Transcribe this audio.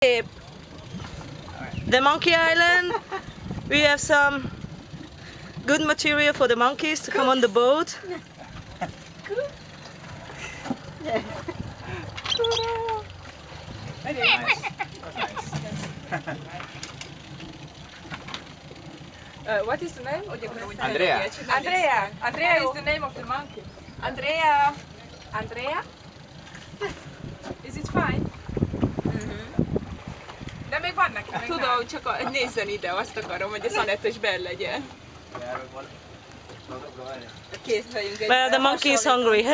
The Monkey Island. We have some good material for the monkeys to come on the boat. Very nice. That's nice. What is the name? Andrea. Andrea. Andrea is the name of the monkey. Andrea. Andrea? Is it fine? De még van neki, még tudom, csak nézzen ide, azt akarom, hogy a Szanettes benn legyen. Kész vagyunk. Well, the monkey is hungry.